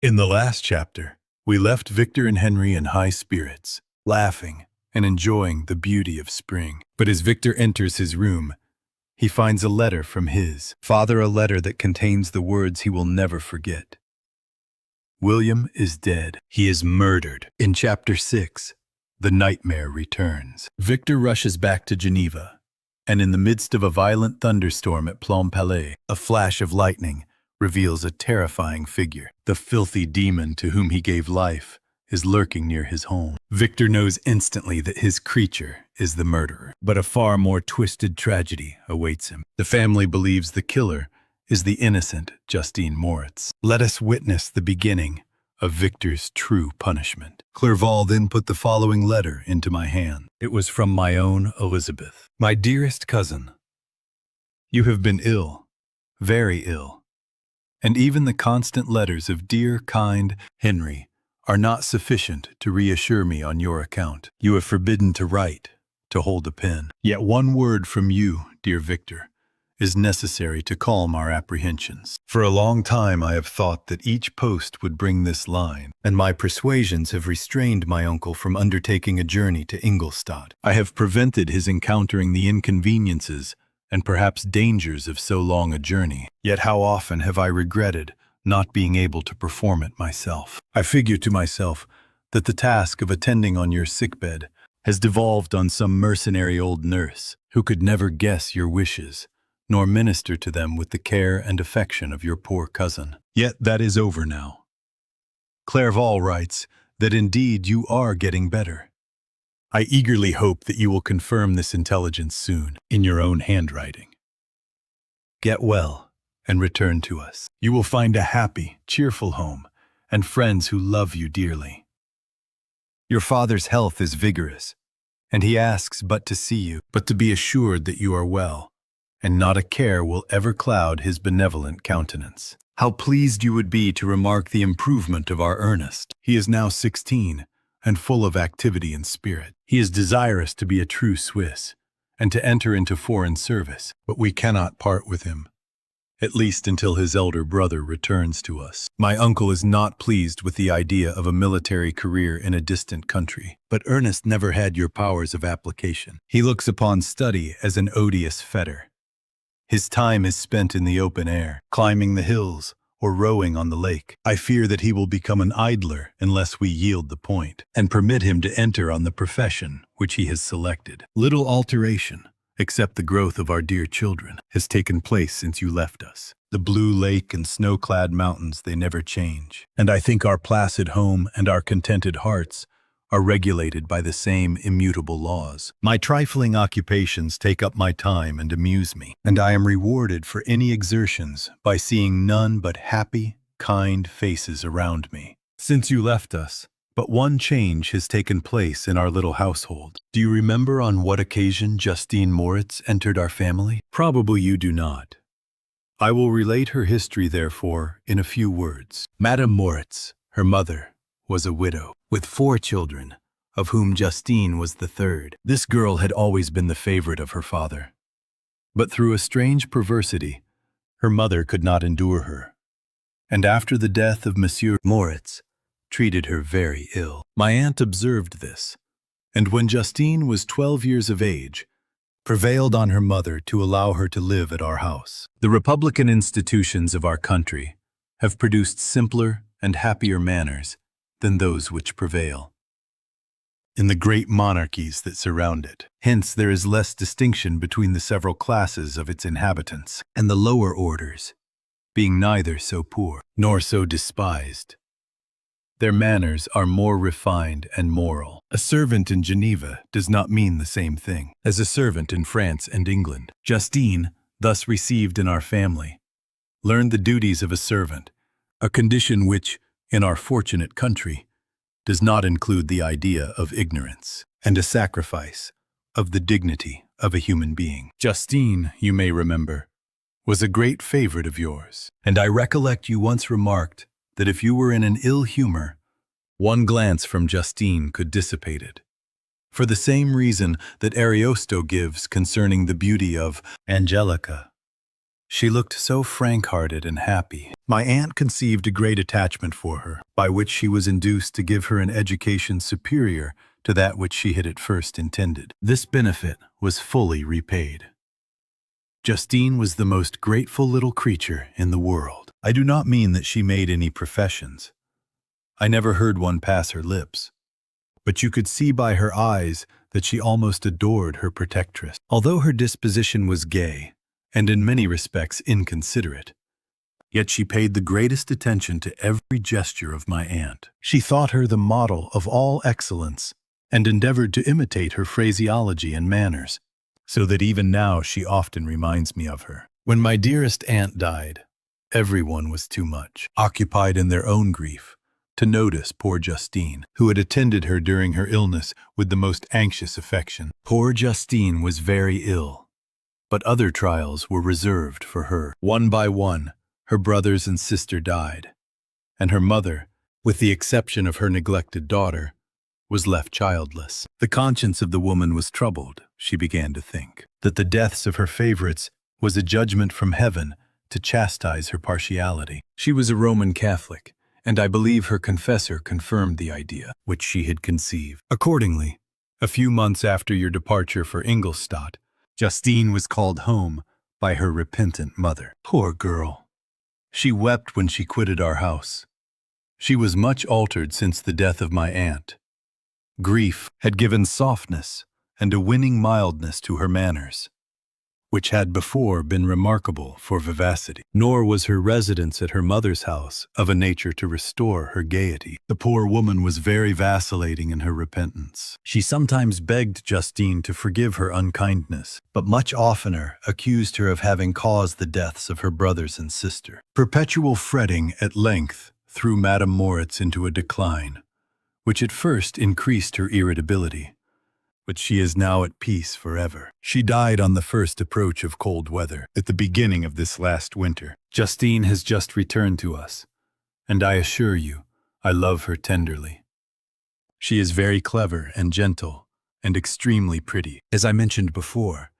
In the last chapter, we left Victor and Henry in high spirits, laughing and enjoying the beauty of spring. But as Victor enters his room, he finds a letter from his father, a letter that contains the words he will never forget. William is dead. He is murdered. In chapter 6, the nightmare returns. Victor rushes back to Geneva, and in the midst of a violent thunderstorm at Plainpalais, a flash of lightning reveals a terrifying figure. The filthy demon to whom he gave life is lurking near his home. Victor knows instantly that his creature is the murderer, but a far more twisted tragedy awaits him. The family believes the killer is the innocent Justine Moritz. Let us witness the beginning of Victor's true punishment. Clerval then put the following letter into my hand. It was from my own Elizabeth. My dearest cousin, you have been ill, very ill, and even the constant letters of dear, kind Henry are not sufficient to reassure me on your account. You have forbidden to write, to hold a pen. Yet one word from you, dear Victor, is necessary to calm our apprehensions. For a long time I have thought that each post would bring this line, and my persuasions have restrained my uncle from undertaking a journey to Ingolstadt. I have prevented his encountering the inconveniences and perhaps dangers of so long a journey. Yet how often have I regretted not being able to perform it myself. I figure to myself that the task of attending on your sickbed has devolved on some mercenary old nurse who could never guess your wishes, nor minister to them with the care and affection of your poor cousin. Yet that is over now. Clerval writes that indeed you are getting better. I eagerly hope that you will confirm this intelligence soon, in your own handwriting. Get well and return to us. You will find a happy, cheerful home and friends who love you dearly. Your father's health is vigorous, and he asks but to see you, but to be assured that you are well, and not a care will ever cloud his benevolent countenance. How pleased you would be to remark the improvement of our Ernest. He is now 16, and full of activity and spirit. He is desirous to be a true Swiss, and to enter into foreign service, but we cannot part with him, at least until his elder brother returns to us. My uncle is not pleased with the idea of a military career in a distant country, but Ernest never had your powers of application. He looks upon study as an odious fetter. His time is spent in the open air, climbing the hills or rowing on the lake. I fear that he will become an idler unless we yield the point and permit him to enter on the profession which he has selected. Little alteration, except the growth of our dear children, has taken place since you left us. The blue lake and snow-clad mountains, they never change. And I think our placid home and our contented hearts are regulated by the same immutable laws. My trifling occupations take up my time and amuse me, and I am rewarded for any exertions by seeing none but happy, kind faces around me. Since you left us, but one change has taken place in our little household. Do you remember on what occasion Justine Moritz entered our family? Probably you do not. I will relate her history, therefore, in a few words. Madame Moritz, her mother, was a widow, with 4 children, of whom Justine was the third. This girl had always been the favorite of her father. But through a strange perversity, her mother could not endure her, and after the death of Monsieur Moritz, treated her very ill. My aunt observed this, and when Justine was 12 years of age, prevailed on her mother to allow her to live at our house. The republican institutions of our country have produced simpler and happier manners than those which prevail in the great monarchies that surround it. Hence there is less distinction between the several classes of its inhabitants, and the lower orders, being neither so poor nor so despised, their manners are more refined and moral. A servant in Geneva does not mean the same thing as a servant in France and England. Justine, thus received in our family, learned the duties of a servant, a condition which, in our fortunate country, does not include the idea of ignorance and a sacrifice of the dignity of a human being. Justine, you may remember, was a great favorite of yours, and I recollect you once remarked that if you were in an ill humor, one glance from Justine could dissipate it. For the same reason that Ariosto gives concerning the beauty of Angelica, She looked so frank-hearted and happy. My aunt conceived a great attachment for her, by which she was induced to give her an education superior to that which she had at first intended. This benefit was fully repaid. Justine was the most grateful little creature in the world. I do not mean that she made any professions. I never heard one pass her lips. But you could see by her eyes that she almost adored her protectress. Although her disposition was gay, and in many respects inconsiderate, yet she paid the greatest attention to every gesture of my aunt. She thought her the model of all excellence, and endeavored to imitate her phraseology and manners, so that even now she often reminds me of her. When my dearest aunt died, everyone was too much occupied in their own grief to notice poor Justine, who had attended her during her illness with the most anxious affection. Poor Justine was very ill, but other trials were reserved for her. One by one, her brothers and sister died, and her mother, with the exception of her neglected daughter, was left childless. The conscience of the woman was troubled. She began to think that the deaths of her favorites was a judgment from heaven to chastise her partiality. She was a Roman Catholic, and I believe her confessor confirmed the idea which she had conceived. Accordingly, a few months after your departure for Ingolstadt, Justine was called home by her repentant mother. Poor girl! She wept when she quitted our house. She was much altered since the death of my aunt. Grief had given softness and a winning mildness to her manners, which had before been remarkable for vivacity. Nor was her residence at her mother's house of a nature to restore her gaiety. The poor woman was very vacillating in her repentance. She sometimes begged Justine to forgive her unkindness, but much oftener accused her of having caused the deaths of her brothers and sister. Perpetual fretting at length threw Madame Moritz into a decline, which at first increased her irritability. But she is now at peace forever. She died on the first approach of cold weather, at the beginning of this last winter. Justine has just returned to us, and I assure you, I love her tenderly. She is very clever and gentle, and extremely pretty. As I mentioned before,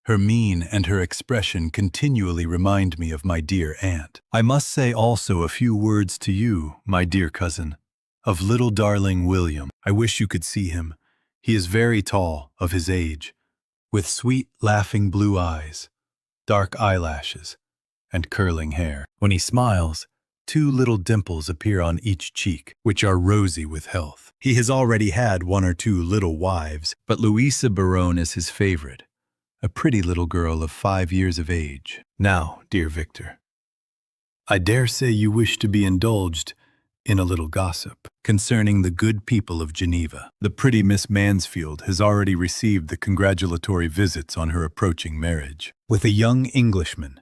her mien and her expression continually remind me of my dear aunt. I must say also a few words to you, my dear cousin, of little darling William. I wish you could see him. He is very tall, of his age, with sweet, laughing blue eyes, dark eyelashes, and curling hair. When he smiles, 2 little dimples appear on each cheek, which are rosy with health. He has already had 1 or 2 little wives, but Louisa Baronne is his favorite, a pretty little girl of 5 years of age. Now, dear Victor, I dare say you wish to be indulged in a little gossip concerning the good people of Geneva. The pretty Miss Mansfield has already received the congratulatory visits on her approaching marriage with a young Englishman,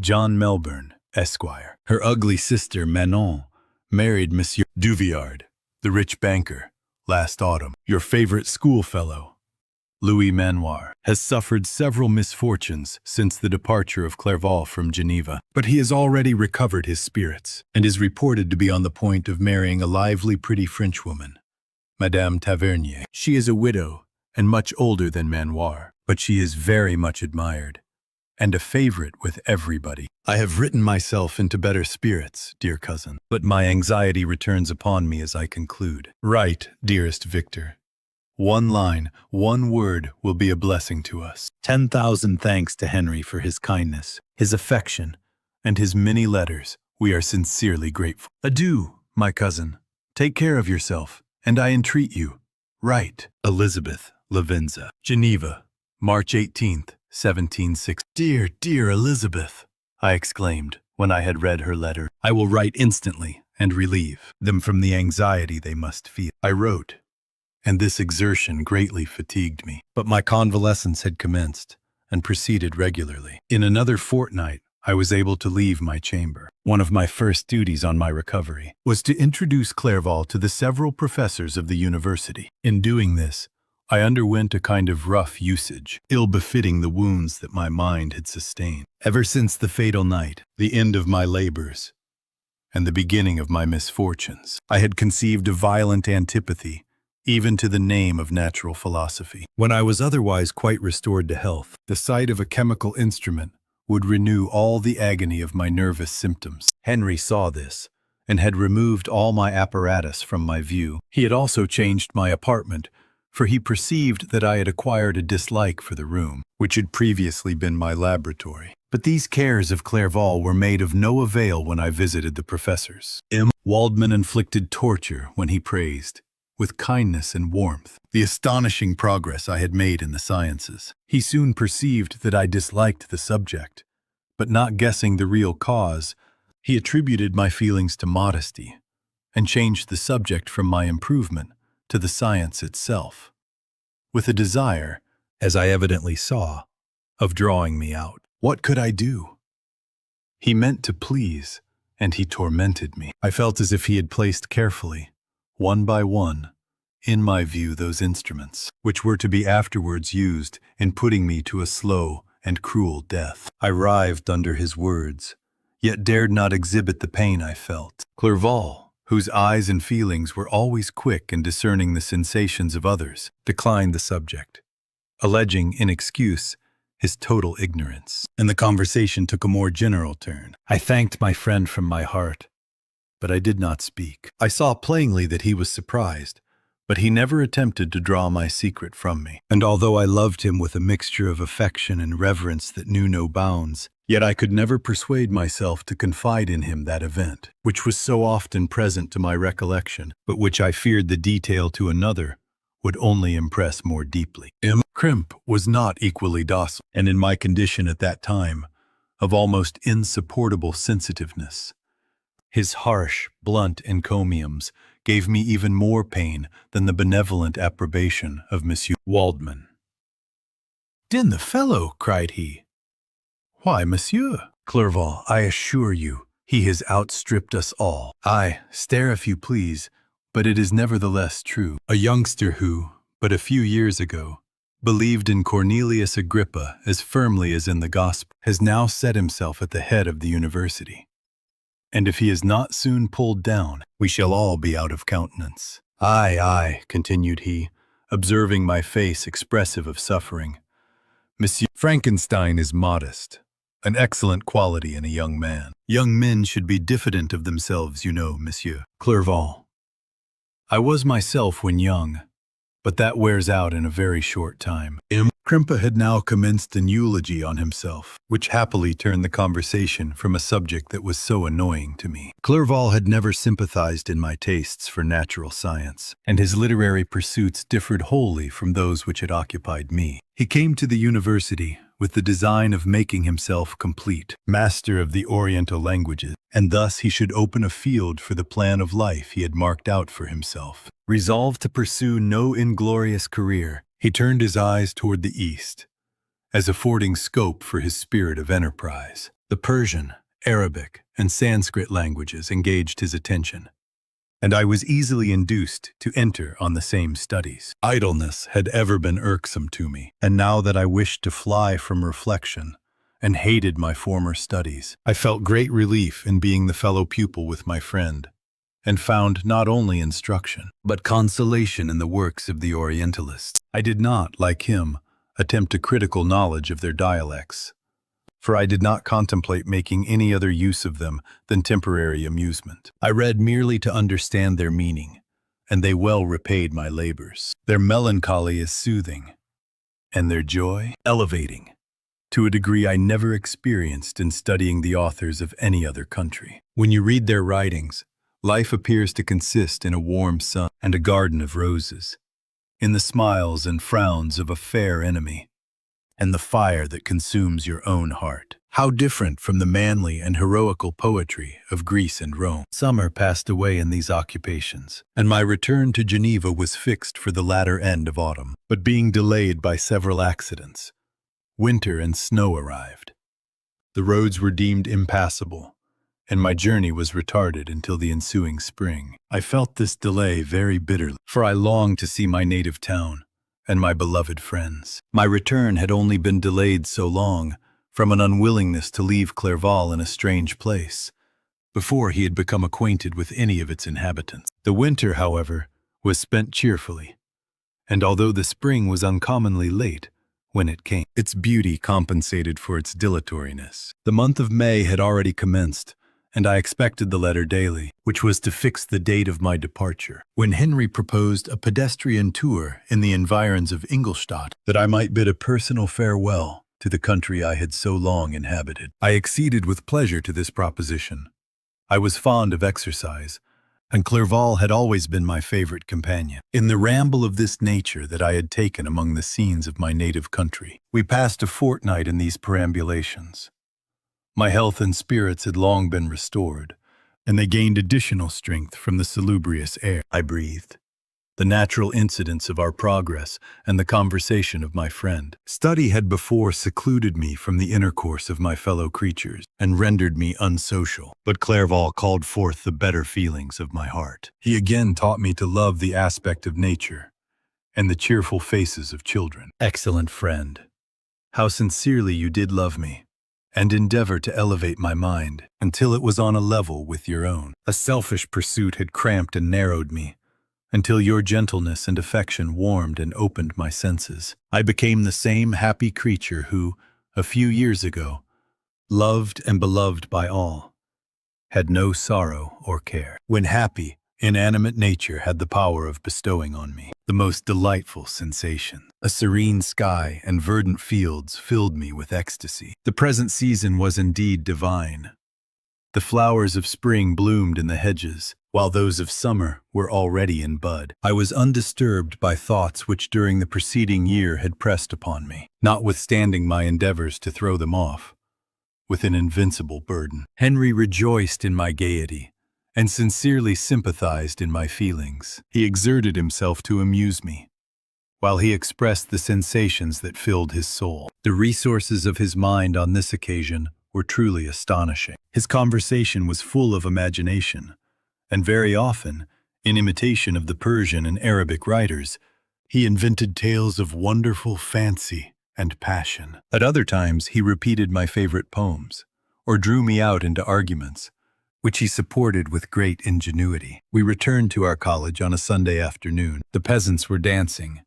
John Melbourne, Esquire. Her ugly sister Manon married Monsieur Duvillard, the rich banker, last autumn. Your favorite schoolfellow, Louis Manoir, has suffered several misfortunes since the departure of Clerval from Geneva, but he has already recovered his spirits and is reported to be on the point of marrying a lively, pretty Frenchwoman, Madame Tavernier. She is a widow and much older than Manoir, but she is very much admired and a favorite with everybody. I have written myself into better spirits, dear cousin, but my anxiety returns upon me as I conclude. Write, dearest Victor. 1 line, 1 word will be a blessing to us. 10,000 thanks to Henry for his kindness, his affection, and his many letters. We are sincerely grateful. Adieu, my cousin. Take care of yourself, and I entreat you, write. Elizabeth Lavenza. Geneva, March 18th, 1760. Dear, dear Elizabeth, I exclaimed when I had read her letter. I will write instantly and relieve them from the anxiety they must feel. I wrote, and this exertion greatly fatigued me. But my convalescence had commenced, and proceeded regularly. In another fortnight, I was able to leave my chamber. One of my first duties on my recovery was to introduce Clerval to the several professors of the university. In doing this, I underwent a kind of rough usage, ill-befitting the wounds that my mind had sustained. Ever since the fatal night, the end of my labors, and the beginning of my misfortunes, I had conceived a violent antipathy even to the name of natural philosophy. When I was otherwise quite restored to health, the sight of a chemical instrument would renew all the agony of my nervous symptoms. Henry saw this, and had removed all my apparatus from my view. He had also changed my apartment, for he perceived that I had acquired a dislike for the room, which had previously been my laboratory. But these cares of Clerval were made of no avail when I visited the professors. Waldman inflicted torture when he praised, with kindness and warmth, the astonishing progress I had made in the sciences. He soon perceived that I disliked the subject, but not guessing the real cause, he attributed my feelings to modesty, and changed the subject from my improvement to the science itself, with a desire, as I evidently saw, of drawing me out. What could I do? He meant to please, and he tormented me. I felt as if he had placed carefully, one by one, in my view those instruments, which were to be afterwards used in putting me to a slow and cruel death. I writhed under his words, yet dared not exhibit the pain I felt. Clerval, whose eyes and feelings were always quick in discerning the sensations of others, declined the subject, alleging in excuse his total ignorance, and the conversation took a more general turn. I thanked my friend from my heart, but I did not speak. I saw plainly that he was surprised, but he never attempted to draw my secret from me. And although I loved him with a mixture of affection and reverence that knew no bounds, yet I could never persuade myself to confide in him that event, which was so often present to my recollection, but which I feared the detail to another would only impress more deeply. Crimp was not equally docile, and in my condition at that time, of almost insupportable sensitiveness, his harsh, blunt encomiums gave me even more pain than the benevolent approbation of Monsieur Waldman. "Den the fellow!" cried he. "Why, monsieur, Clerval, I assure you, he has outstripped us all. Aye, stare if you please, but it is nevertheless true. A youngster who, but a few years ago, believed in Cornelius Agrippa as firmly as in the gospel, has now set himself at the head of the university. And if he is not soon pulled down, we shall all be out of countenance. Aye, aye," continued he, observing my face expressive of suffering. "Monsieur Frankenstein is modest, an excellent quality in a young man. Young men should be diffident of themselves, you know, Monsieur Clerval. I was myself when young, but that wears out in a very short time." Crimpa had now commenced an eulogy on himself, which happily turned the conversation from a subject that was so annoying to me. Clerval had never sympathized in my tastes for natural science, and his literary pursuits differed wholly from those which had occupied me. He came to the university with the design of making himself complete, master of the Oriental languages, and thus he should open a field for the plan of life he had marked out for himself. Resolved to pursue no inglorious career, he turned his eyes toward the east, as affording scope for his spirit of enterprise. The Persian, Arabic, and Sanskrit languages engaged his attention, and I was easily induced to enter on the same studies. Idleness had ever been irksome to me, and now that I wished to fly from reflection and hated my former studies, I felt great relief in being the fellow pupil with my friend, and found not only instruction, but consolation in the works of the Orientalists. I did not, like him, attempt a critical knowledge of their dialects, for I did not contemplate making any other use of them than temporary amusement. I read merely to understand their meaning, and they well repaid my labors. Their melancholy is soothing, and their joy elevating, to a degree I never experienced in studying the authors of any other country. When you read their writings, life appears to consist in a warm sun and a garden of roses, in the smiles and frowns of a fair enemy, and the fire that consumes your own heart. How different from the manly and heroical poetry of Greece and Rome. Summer passed away in these occupations, and my return to Geneva was fixed for the latter end of autumn. But being delayed by several accidents, winter and snow arrived. The roads were deemed impassable, and my journey was retarded until the ensuing spring. I felt this delay very bitterly, for I longed to see my native town and my beloved friends. My return had only been delayed so long from an unwillingness to leave Clerval in a strange place, before he had become acquainted with any of its inhabitants. The winter, however, was spent cheerfully, and although the spring was uncommonly late, when it came. Its beauty compensated for its dilatoriness. The month of May had already commenced, and I expected the letter daily, which was to fix the date of my departure. When Henry proposed a pedestrian tour in the environs of Ingolstadt, that I might bid a personal farewell to the country I had so long inhabited, I acceded with pleasure to this proposition. I was fond of exercise, and Clerval had always been my favorite companion. In the ramble of this nature that I had taken among the scenes of my native country, we passed a fortnight in these perambulations. My health and spirits had long been restored, and they gained additional strength from the salubrious air I breathed, the natural incidents of our progress, and the conversation of my friend. Study had before secluded me from the intercourse of my fellow creatures, and rendered me unsocial. But Clerval called forth the better feelings of my heart. He again taught me to love the aspect of nature, and the cheerful faces of children. Excellent friend, how sincerely you did love me, and endeavor to elevate my mind until it was on a level with your own. A selfish pursuit had cramped and narrowed me, until your gentleness and affection warmed and opened my senses. I became the same happy creature who, a few years ago, loved and beloved by all, had no sorrow or care. When happy, inanimate nature had the power of bestowing on me the most delightful sensation. A serene sky and verdant fields filled me with ecstasy. The present season was indeed divine. The flowers of spring bloomed in the hedges, while those of summer were already in bud. I was undisturbed by thoughts which during the preceding year had pressed upon me, notwithstanding my endeavors to throw them off with an invincible burden. Henry rejoiced in my gaiety, and sincerely sympathized in my feelings. He exerted himself to amuse me, while he expressed the sensations that filled his soul. The resources of his mind on this occasion were truly astonishing. His conversation was full of imagination, and very often, in imitation of the Persian and Arabic writers, he invented tales of wonderful fancy and passion. At other times, he repeated my favorite poems, or drew me out into arguments, which he supported with great ingenuity. We returned to our college on a Sunday afternoon. The peasants were dancing,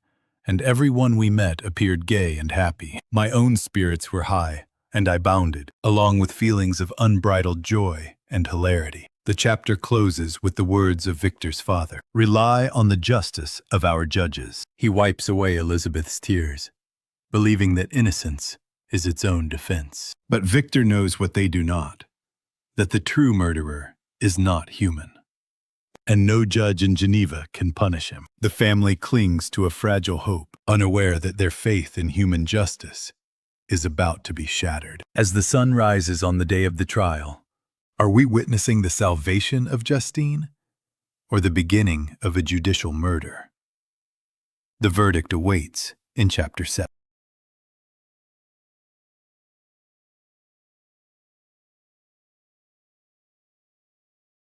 and every one we met appeared gay and happy. My own spirits were high, and I bounded, along with feelings of unbridled joy and hilarity. The chapter closes with the words of Victor's father: "Rely on the justice of our judges." He wipes away Elizabeth's tears, believing that innocence is its own defense. But Victor knows what they do not, that the true murderer is not human, and no judge in Geneva can punish him. The family clings to a fragile hope, unaware that their faith in human justice is about to be shattered. As the sun rises on the day of the trial, are we witnessing the salvation of Justine, or the beginning of a judicial murder? The verdict awaits in Chapter 7.